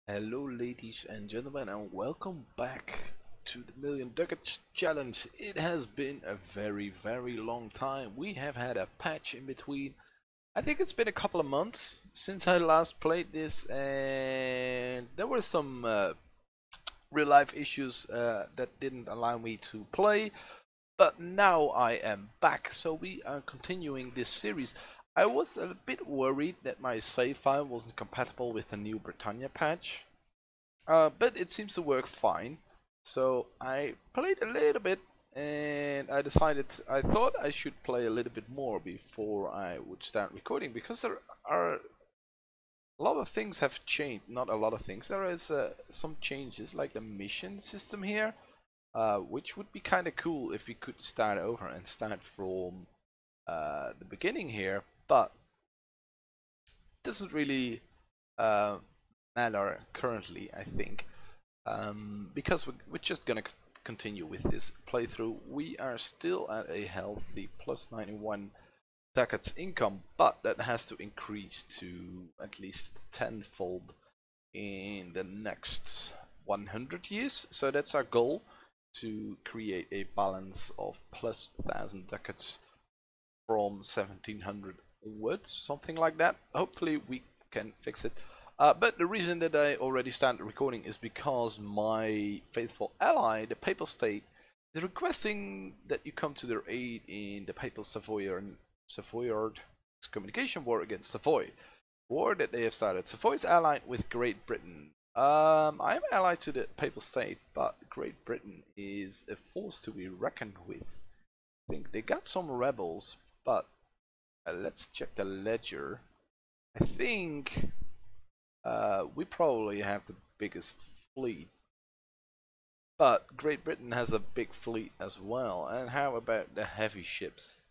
Hello ladies and gentlemen, and welcome back to the Million Ducats Challenge. It has been a very long time. We have had a patch in between. I think it's been a couple of months since I last played this, and there were some real life issues that didn't allow me to play. But now I am back, so we are continuing this series. I was a bit worried that my save file wasn't compatible with the new Britannia patch, but it seems to work fine. So I played a little bit, and I decided I thought I should play a little bit more before I would start recording, because there are a lot of things have changed. Not a lot of things. There is some changes, like the mission system here. Which would be kind of cool if we could start over and start from the beginning here, but it doesn't really matter currently, I think, because we're just gonna continue with this playthrough. We are still at a healthy plus 91 Ducats income, but that has to increase to at least tenfold in the next 100 years, so that's our goal, to create a balance of plus 1000 ducats from 1700 onwards, something like that. Hopefully we can fix it. But the reason that I already started recording is because my faithful ally, the Papal State, is requesting that you come to their aid in the Papal Savoyard communication war against Savoy. War that they have started. Savoy is allied with Great Britain. I'm allied to the Papal State, but Great Britain is a force to be reckoned with. I think they got some rebels, but let's check the ledger. I think we probably have the biggest fleet, but Great Britain has a big fleet as well. And how about the heavy ships?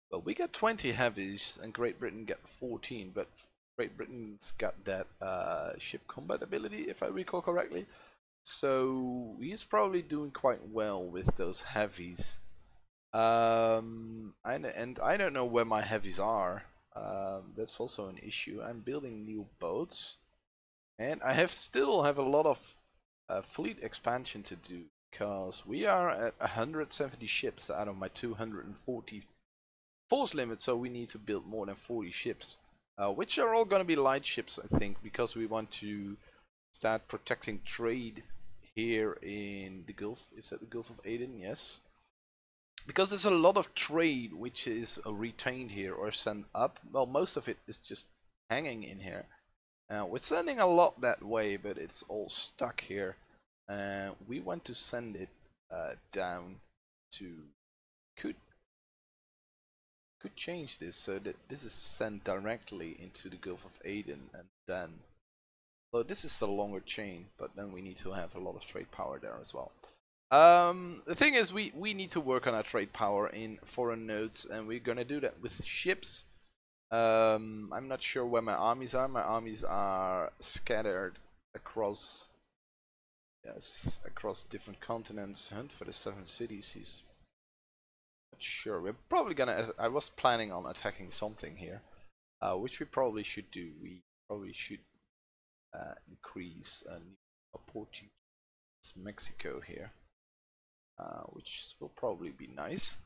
Well, we got 20 heavies, and Great Britain got 14, but Great Britain's got that ship combat ability, if I recall correctly. So he's probably doing quite well with those heavies. And I don't know where my heavies are. That's also an issue. I'm building new boats, and I still have a lot of fleet expansion to do, because we are at 170 ships out of my 240 force limit. So we need to build more than 40 ships. Which are all going to be light ships, I think, because we want to start protecting trade here in the Gulf. Is that the Gulf of Aden? Yes. Because there's a lot of trade which is retained here or sent up. Well, most of it is just hanging in here. We're sending a lot that way, but it's all stuck here. We want to send it down to... Could change this so that this is sent directly into the Gulf of Aden, and then, well, this is the longer chain, but then we need to have a lot of trade power there as well. The thing is, we need to work on our trade power in foreign nodes, and we're gonna do that with ships. I'm not sure where my armies are. My armies are scattered across, yes, across different continents. Hunt for the 7 cities. He's sure, we're probably gonna. I was planning on attacking something here, which we probably should do. We probably should increase Portugal, Mexico here, which will probably be nice.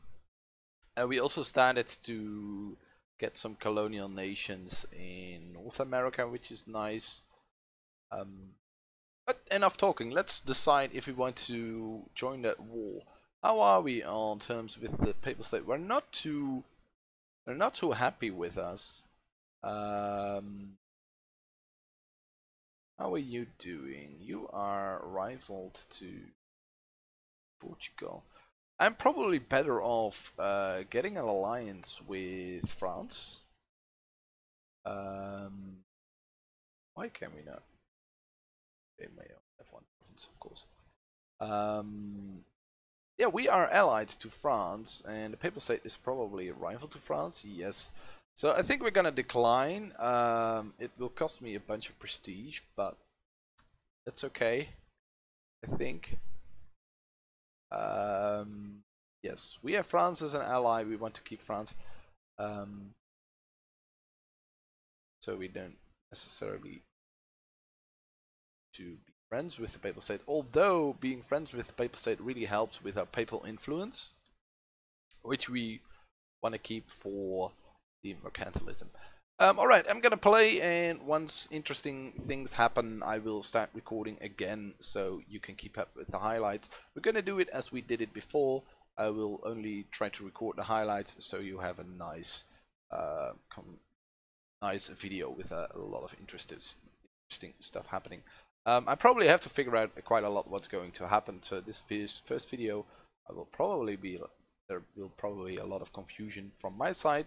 We also started to get some colonial nations in North America, which is nice. But enough talking. Let's decide if we want to join that war. How are we on terms with the Papal State? They're not too happy with us. How are you doing? You are rivaled to Portugal. I'm probably better off getting an alliance with France. Why can we not? They may have one province, of course. Yeah, we are allied to France, and the Papal State is probably a rival to France, yes. So I think we're gonna decline. It will cost me a bunch of prestige, but that's okay, I think. Yes, we have France as an ally. We want to keep France. So we don't necessarily to be friends with the Papal State, although being friends with the Papal State really helps with our papal influence, which we want to keep for the mercantilism. Alright, I'm gonna play, and once interesting things happen, I will start recording again so you can keep up with the highlights. We're gonna do it as we did it before. I will only try to record the highlights so you have a nice nice video with a lot of interesting stuff happening. I probably have to figure out quite a lot what's going to happen. So this first video, there will probably be a lot of confusion from my side,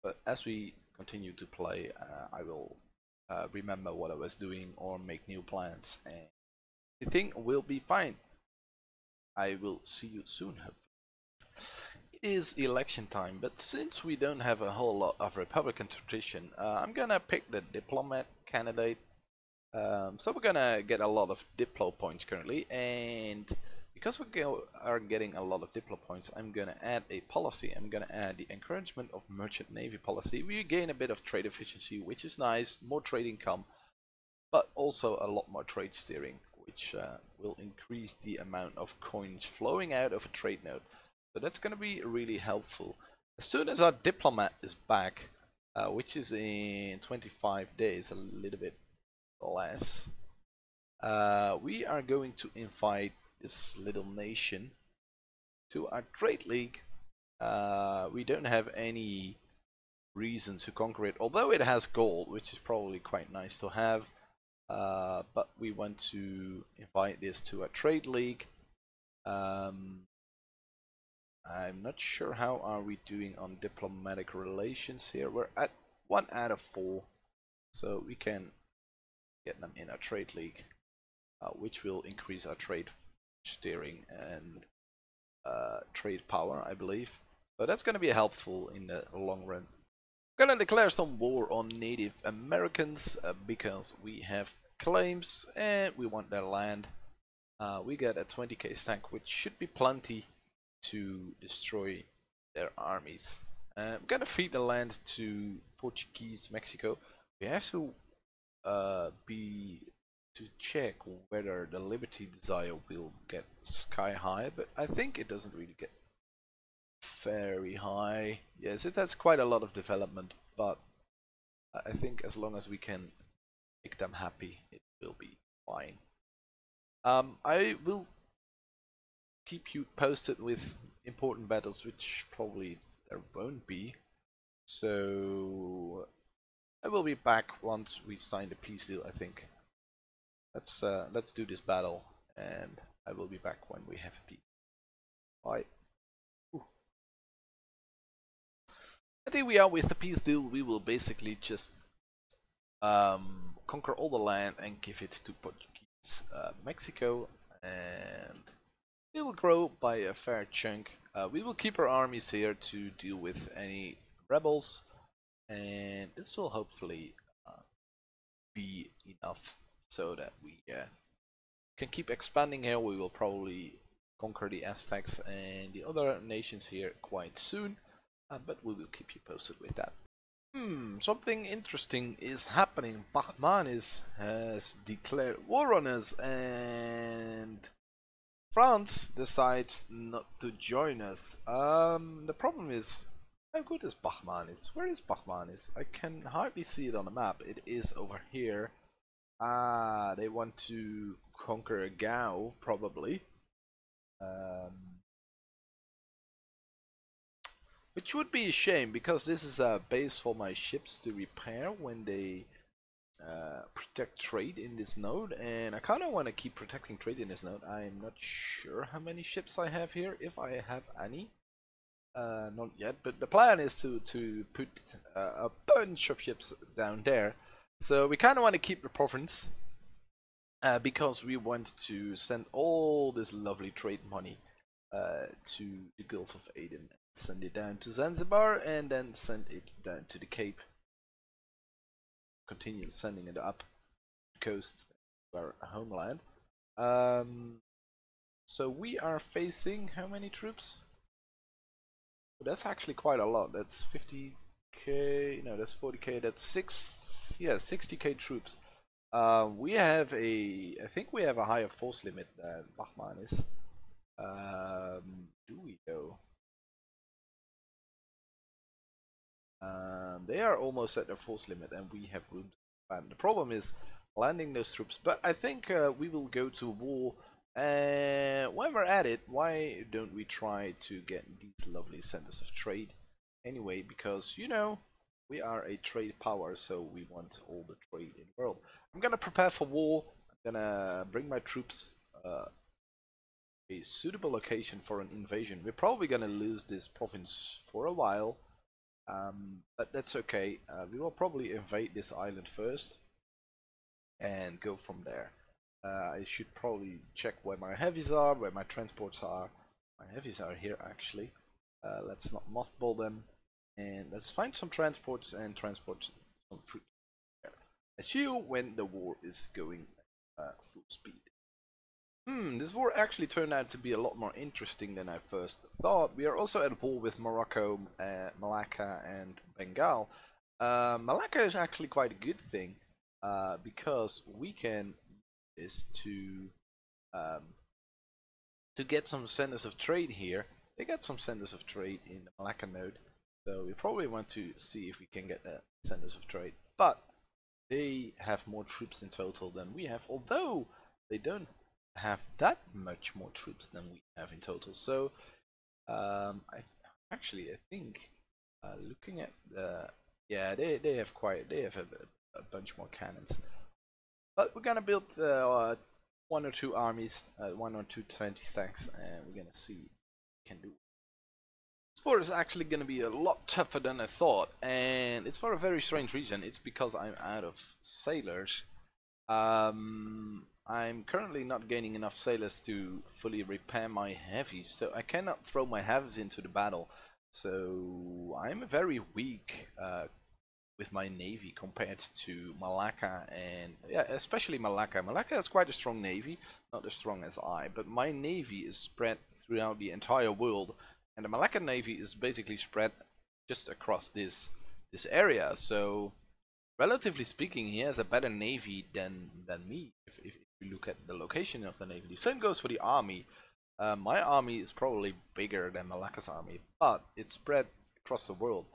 but as we continue to play, I will remember what I was doing or make new plans, and the thing will be fine. I will see you soon, hopefully. It is election time, but since we don't have a whole lot of Republican tradition, I'm gonna pick the diplomat candidate. So we're gonna get a lot of Diplo points currently, and because we are getting a lot of Diplo points, I'm gonna add a policy. I'm gonna add the encouragement of merchant navy policy. We gain a bit of trade efficiency, which is nice, more trade income, but also a lot more trade steering, which will increase the amount of coins flowing out of a trade node. So that's gonna be really helpful. As soon as our diplomat is back, which is in 25 days, a little bit less, we are going to invite this little nation to our trade league. We don't have any reason to conquer it, although it has gold, which is probably quite nice to have, but we want to invite this to a trade league. I'm not sure how are we doing on diplomatic relations here. We're at 1 out of 4, so we can get them in a trade league, which will increase our trade steering and trade power, I believe. So that's going to be helpful in the long run. I'm going to declare some war on Native Americans because we have claims and we want their land. We get a 20k stack, which should be plenty to destroy their armies. I'm going to feed the land to Portuguese Mexico. We have to check whether the Liberty Desire will get sky high, but I think it doesn't really get very high. Yes, it has quite a lot of development, but I think as long as we can make them happy, it will be fine. I will keep you posted with important battles, which probably there won't be. So I will be back once we sign the peace deal, I think. Let's do this battle, and I will be back when we have a peace. Bye. Ooh. I think we are with the peace deal. We will basically just conquer all the land and give it to Portuguese Mexico, and it will grow by a fair chunk. We will keep our armies here to deal with any rebels, and this will hopefully be enough so that we can keep expanding here. We will probably conquer the Aztecs and the other nations here quite soon, but we will keep you posted with that. Something interesting is happening. Bahmanis has declared war on us, and France decides not to join us. The problem is, how good is Bahmanis? Where is Bahmanis? I can hardly see it on the map. It is over here. They want to conquer Gao, probably. Which would be a shame, because this is a base for my ships to repair when they protect trade in this node, and I kind of want to keep protecting trade in this node. I'm not sure how many ships I have here, if I have any. Not yet, but the plan is to put a bunch of ships down there. So we kind of want to keep the province, because we want to send all this lovely trade money to the Gulf of Aden, send it down to Zanzibar, and then send it down to the Cape. Continue sending it up the coast to our homeland. So we are facing how many troops? Well, that's actually quite a lot. That's 50k. No, that's 40k. That's 60k troops. We have I think we have a higher force limit than Bachmann is. Do we though? They are almost at their force limit, and we have room to expand. The problem is landing those troops. But I think we will go to war. And when we're at it, why don't we try to get these lovely centers of trade? Anyway, because you know we are a trade power, so we want all the trade in the world. I'm gonna prepare for war. I'm gonna bring my troops a suitable location for an invasion. We're probably gonna lose this province for a while. But that's okay. We will probably invade this island first and go from there. I should probably check where my heavies are, where my transports are. My heavies are here actually. Let's not mothball them, and let's find some transports and transport some troops there. As you when the war is going full speed. This war actually turned out to be a lot more interesting than I first thought. We are also at war with Morocco, Malacca, and Bengal. Malacca is actually quite a good thing because we can use to get some centers of trade here. They got some centers of trade in the Malacca node, so we probably want to see if we can get the centers of trade. But they have more troops in total than we have, although they don't have that much more troops than we have in total. So I think looking at the they have a bunch more cannons, but we're gonna build one or two armies, one or two 20 stacks, and we're gonna see what we can do. This war is actually gonna be a lot tougher than I thought, and it's for a very strange reason. It's because I'm out of sailors. I'm currently not gaining enough sailors to fully repair my heavies, so I cannot throw my heavies into the battle. So I'm very weak with my navy compared to Malacca, and yeah, especially Malacca. Malacca has quite a strong navy, not as strong as I, but my navy is spread throughout the entire world, and the Malacca navy is basically spread just across this area. So relatively speaking, he has a better navy than me. If you look at the location of the navy, the same goes for the army. My army is probably bigger than Malacca's army, but it's spread across the world.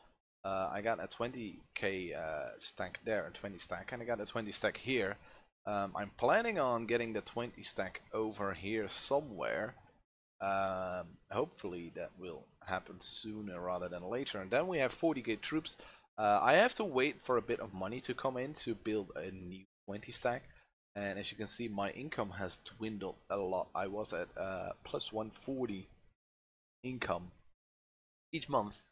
I got a 20k stack there, a 20 stack, and I got a 20 stack here. I'm planning on getting the 20 stack over here somewhere. Hopefully that will happen sooner rather than later. And then we have 40k troops. I have to wait for a bit of money to come in to build a new 20 stack, and as you can see, my income has dwindled a lot. I was at plus 140 income each month,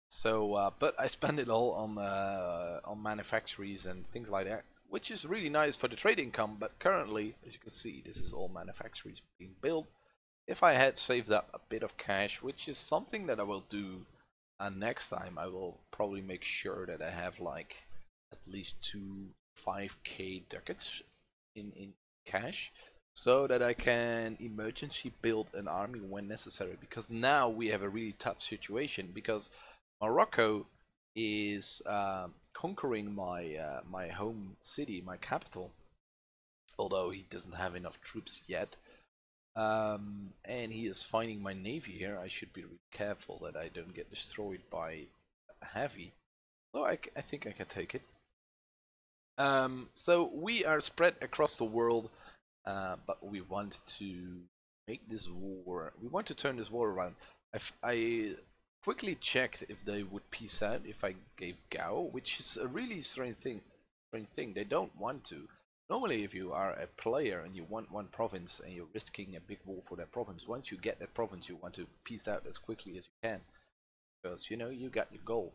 so but I spend it all on manufactories and things like that, which is really nice for the trade income. But currently, as you can see, this is all manufactories being built. If I had saved up a bit of cash, which is something that I will do. And next time I will probably make sure that I have like at least 5k ducats in cash, so that I can emergency build an army when necessary. Because now we have a really tough situation, because Morocco is conquering my home city, my capital, although he doesn't have enough troops yet. And he is finding my navy here. I should be really careful that I don't get destroyed by heavy. Though I think I can take it. So we are spread across the world, but we want to make this war. We want to turn this war around. I quickly checked if they would peace out if I gave Gao, which is a really strange thing. They don't want to. Normally, if you are a player and you want one province and you're risking a big war for that province, once you get that province, you want to peace out as quickly as you can, because you know you got your goal.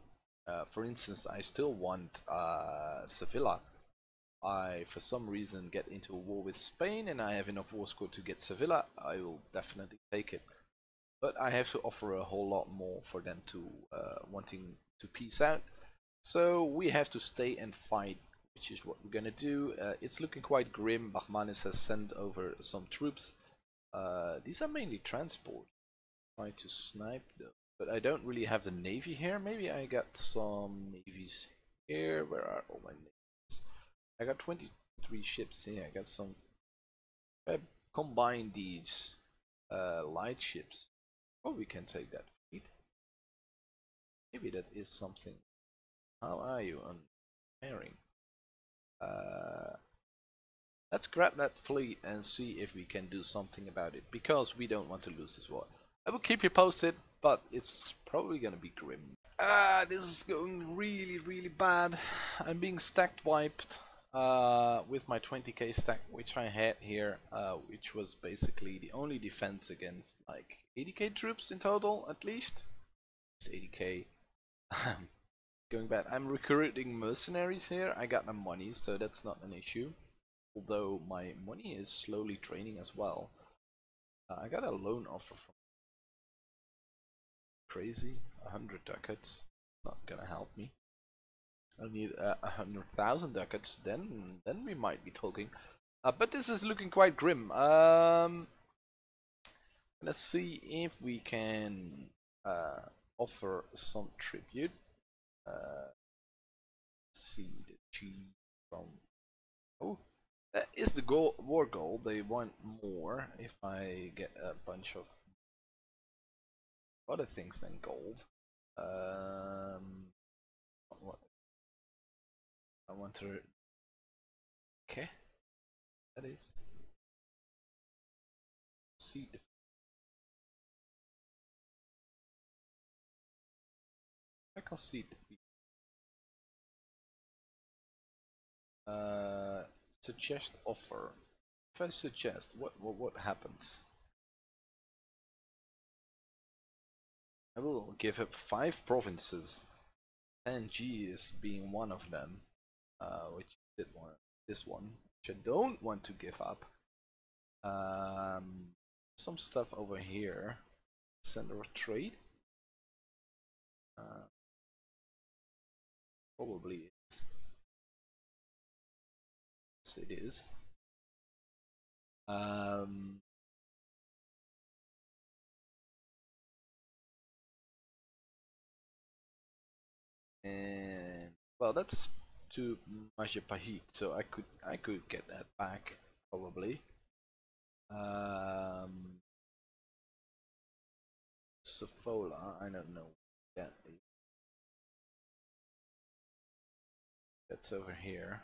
For instance, I still want Sevilla. I, for some reason, get into a war with Spain, and I have enough war score to get Sevilla. I will definitely take it, but I have to offer a whole lot more for them to wanting to peace out. So we have to stay and fight, which is what we're gonna do. It's looking quite grim. Bahmanis has sent over some troops. These are mainly transport. Try to snipe them, but I don't really have the navy here. Maybe I got some navies here. Where are all my navies? I got 20 3 ships here. I got some. If I combine these light ships, oh, we can take that fleet. Maybe that is something. How are you on pairing? Let's grab that fleet and see if we can do something about it, because we don't want to lose this war. I will keep you posted, but it's probably gonna be grim. This is going really bad. I'm being stacked wiped with my 20k stack, which I had here, which was basically the only defense against like 80k troops in total, at least. It's 80k. Going bad. I'm recruiting mercenaries here. I got the money, so that's not an issue. Although my money is slowly draining as well. I got a loan offer from crazy 100 ducats. Not gonna help me. I need 100,000 ducats. Then we might be talking. But this is looking quite grim. Let's see if we can offer some tribute. See the G from. Oh, that is the goal, war goal. They want more. If I get a bunch of other things than gold. What? I want to. Okay, that is. See the. I can see the. Suggest offer. If I suggest, what happens? I will give up 5 provinces, and G is being one of them, which did one. This one, which I don't want to give up. Some stuff over here. Center of trade. Probably is. Yes, it is. And well, that's to Majapahit, so I could get that back probably. Sofola, I don't know. Yeah, that's over here.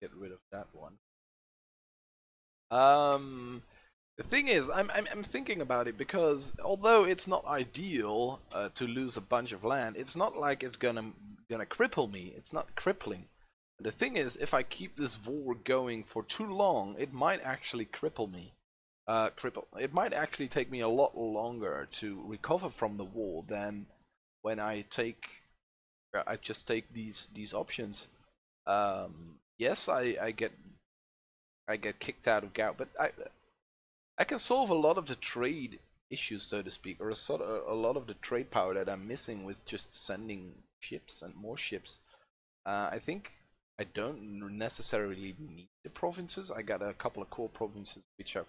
Get rid of that one. The thing is, I'm thinking about it, because although it's not ideal to lose a bunch of land, it's not like it's gonna cripple me. It's not crippling. The thing is, if I keep this war going for too long, it might actually cripple me. It might actually take me a lot longer to recover from the war than when I just take these options. Yes, I get kicked out of Gout, but I can solve a lot of the trade issues, so to speak, or a lot of the trade power that I'm missing with just sending ships and more ships. I think I don't necessarily need the provinces. I got a couple of core provinces which are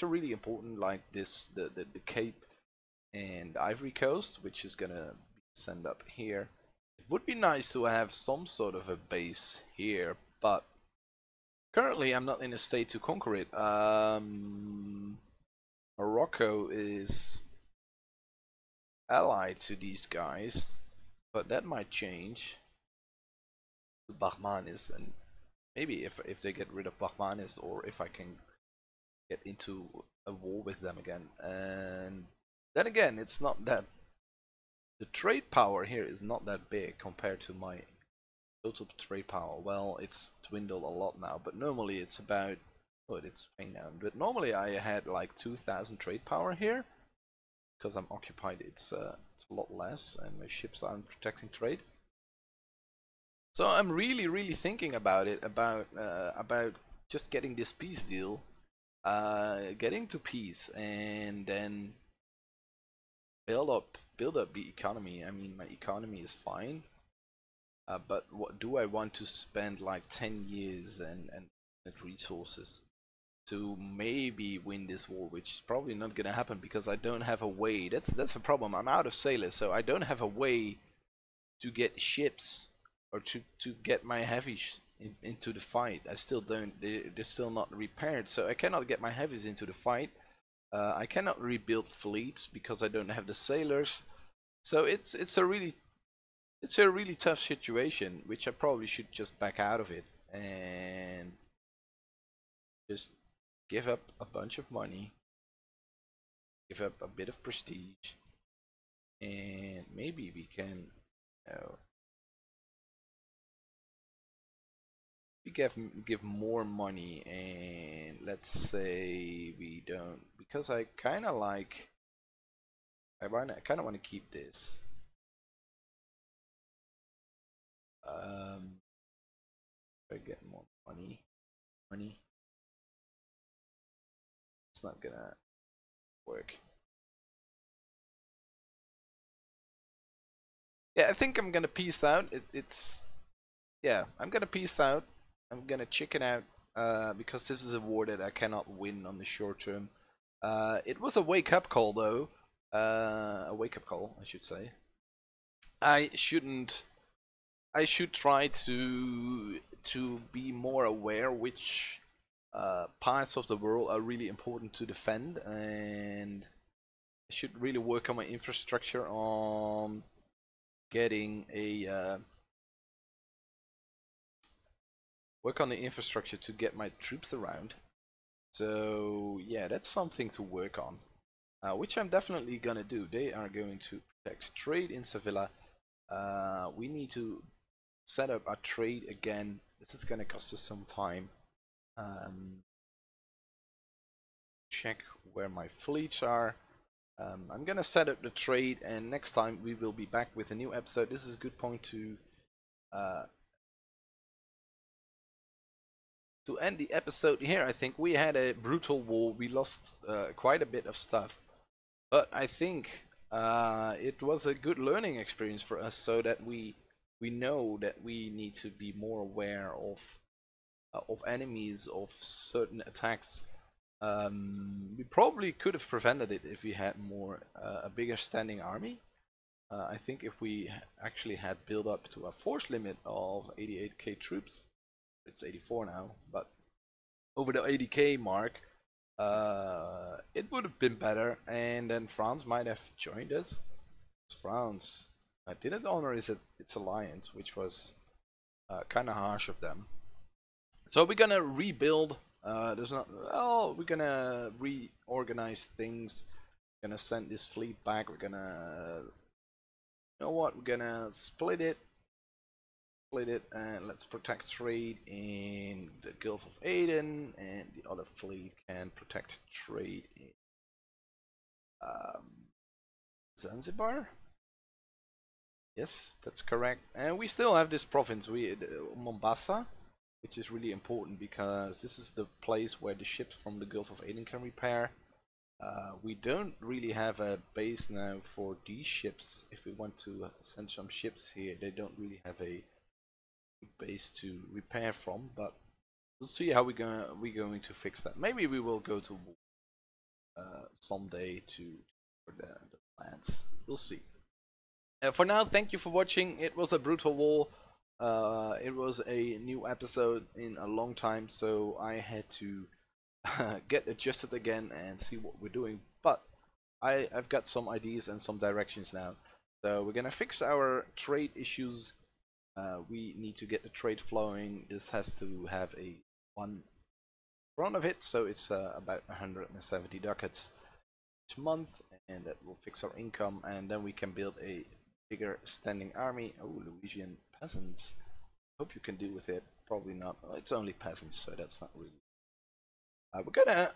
really important, like the Cape and Ivory Coast, which is gonna be sent up here. It would be nice to have some sort of a base here, but currently I'm not in a state to conquer it. Morocco is allied to these guys, but that might change. Bahmanis, and maybe if they get rid of Bahmanis, or if I can get into a war with them again. And then again, it's not that the trade power here is not that big compared to my total trade power. Well, it's dwindled a lot now, but normally it's about, oh, it's paying down, but normally I had like 2,000 trade power here. Because I'm occupied, it's a lot less, and my ships aren't protecting trade. So I'm really thinking about it, about just getting this peace deal, getting to peace, and then build up the economy. I mean, my economy is fine, but what do I want to spend like 10 years and resources to maybe win this war, which is probably not gonna happen because I don't have a way. That's a problem. I'm out of sailors, so I don't have a way to get ships or to get my heavies into the fight. I still don't. They're still not repaired, so I cannot get my heavies into the fight. I cannot rebuild fleets because I don't have the sailors. So it's a really tough situation, which I probably should just back out of it and just give up a bunch of money, give up a bit of prestige, and maybe we can, we give more money, and let's say we don't, because I kind of like, I kind of want to keep this. If I get more money, it's not gonna work. Yeah, I think I'm gonna peace out. Yeah, I'm gonna peace out. I'm gonna chicken out because this is a war that I cannot win on the short term. It was a wake up call though. A wake up call, I should say. I shouldn't. I should try to be more aware which parts of the world are really important to defend, and I should really work on my infrastructure on getting a work on the infrastructure to get my troops around. So yeah, that's something to work on, which I'm definitely gonna do. They are going to protect trade in Sevilla. We need to set up our trade again. This is gonna cost us some time. Check where my fleets are. I'm gonna set up the trade, and next time we will be back with a new episode. This is a good point to end the episode here. I think we had a brutal war. We lost quite a bit of stuff, but I think it was a good learning experience for us, so that we know that we need to be more aware of enemies, of certain attacks. We probably could have prevented it if we had more a bigger standing army. I think if we actually had built up to a force limit of 88k troops, it's 84 now, but over the 80k mark, it would have been better, and then France might have joined us. France didn't honor its alliance, which was kind of harsh of them. So we're gonna rebuild. There's not. Oh, we're gonna reorganize things. We're gonna send this fleet back. We're gonna. You know what? We're gonna split it, and let's protect trade in the Gulf of Aden, and the other fleet can protect trade in Zanzibar. Yes, that's correct. And we still have this province, Mombasa, which is really important because this is the place where the ships from the Gulf of Aden can repair. We don't really have a base now for these ships. If we want to send some ships here, they don't really have a base to repair from, but we'll see how we're going to fix that. Maybe we will go to someday for the lands. We'll see. For now, thank you for watching. It was a brutal war. It was a new episode in a long time, so I had to get adjusted again and see what we're doing. But I've got some ideas and some directions now. So we're gonna fix our trade issues. We need to get the trade flowing. This has to have a one front of it, so it's about 170 ducats each month, and that will fix our income, and then we can build a bigger standing army. Oh, Louisian peasants. Hope you can deal with it. Probably not. Oh, it's only peasants, so that's not really. We're gonna.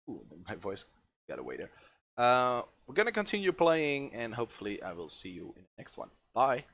Ooh, my voice got away there. We're gonna continue playing, and hopefully I will see you in the next one. Bye.